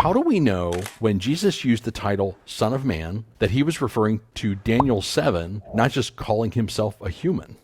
How do we know when Jesus used the title Son of Man that he was referring to Daniel 7, not just calling himself a human?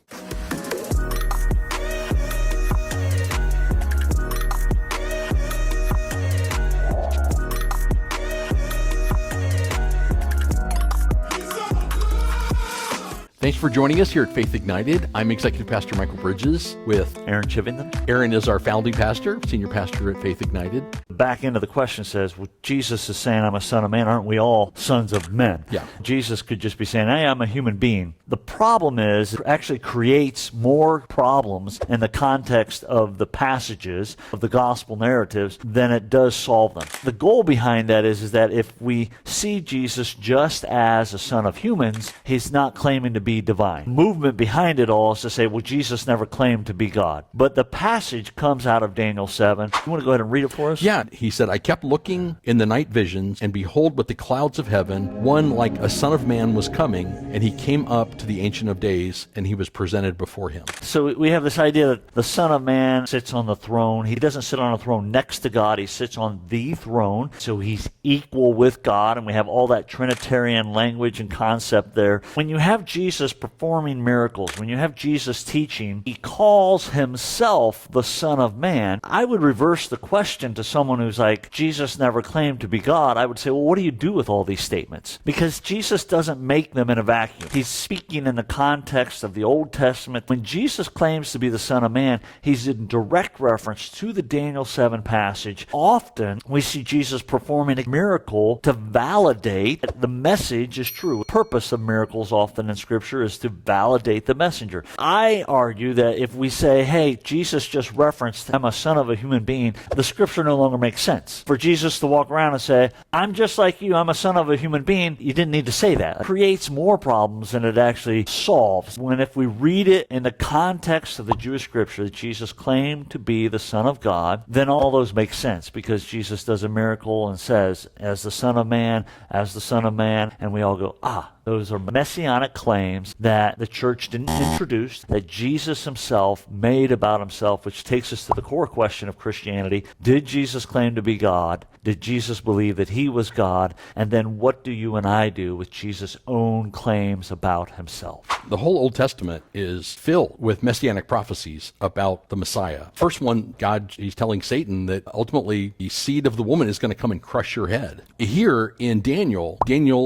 Thanks for joining us here at Faith Ignited. I'm Executive Pastor Michael Bridges with Aaron Chivington. Aaron is our founding pastor, senior pastor at Faith Ignited. The back end of the question says, well, Jesus is saying, I'm a son of man. Aren't we all sons of men? Yeah. Jesus could just be saying, hey, I'm a human being. The problem is it actually creates more problems in the context of the passages of the gospel narratives than it does solve them. The goal behind that is that if we see Jesus just as a son of humans, he's not claiming to be divine. Movement behind it all is to say, well, Jesus never claimed to be God. But the passage comes out of Daniel 7. You want to go ahead and read it for us? Yeah, he said, I kept looking in the night visions, and behold, with the clouds of heaven, one like a son of man was coming, and he came up to the Ancient of Days, and he was presented before him. So we have this idea that the Son of Man sits on the throne. He doesn't sit on a throne next to God. He sits on the throne. So he's equal with God, and we have all that Trinitarian language and concept there. When you have Jesus performing miracles, when you have Jesus teaching, he calls himself the Son of Man. I would reverse the question to someone who's like, Jesus never claimed to be God. I would say, well, what do you do with all these statements? Because Jesus doesn't make them in a vacuum. He's speaking in the context of the Old Testament. When Jesus claims to be the Son of Man, he's in direct reference to the Daniel 7 passage. Often, we see Jesus performing a miracle to validate that the message is true. The purpose of miracles often in Scripture is to validate the messenger. I argue that if we say, hey, Jesus just referenced, I'm a son of a human being, the Scripture no longer makes sense. For Jesus to walk around and say, I'm just like you, I'm a son of a human being, you didn't need to say that. It creates more problems than it actually solves. When if we read it in the context of the Jewish Scripture that Jesus claimed to be the Son of God, then all those make sense because Jesus does a miracle and says, as the Son of Man, as the Son of Man, and we all go, those are messianic claims that the church didn't introduce, that Jesus himself made about himself, which takes us to the core question of Christianity. Did Jesus claim to be God? Did Jesus believe that he was God? And then what do you and I do with Jesus' own claims about himself? The whole Old Testament is filled with messianic prophecies about the Messiah. First one, he's telling Satan that ultimately the seed of the woman is going to come and crush your head. Here in Daniel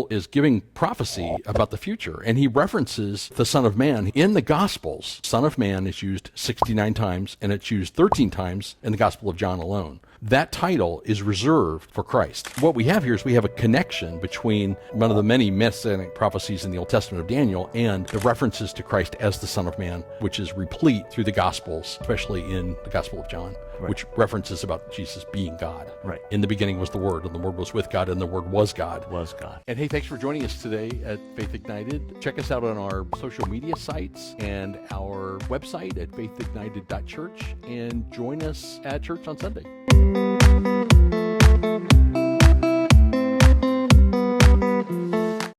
is giving prophecy about the future, and he references the Son of Man. In the Gospels, Son of Man is used 69 times, and it's used 13 times in the Gospel of John alone. That title is reserved for Christ. What we have here is we have a connection between one of the many messianic prophecies in the Old Testament of Daniel and the references to Christ as the Son of Man, which is replete through the Gospels, especially in the Gospel of John, which references about Jesus being God. Right. In the beginning was the Word, and the Word was with God, and the Word was God. Was God. And hey, thanks for joining us today at Faith Ignited. Check us out on our social media sites and our website at faithignited.church, and join us at church on Sunday.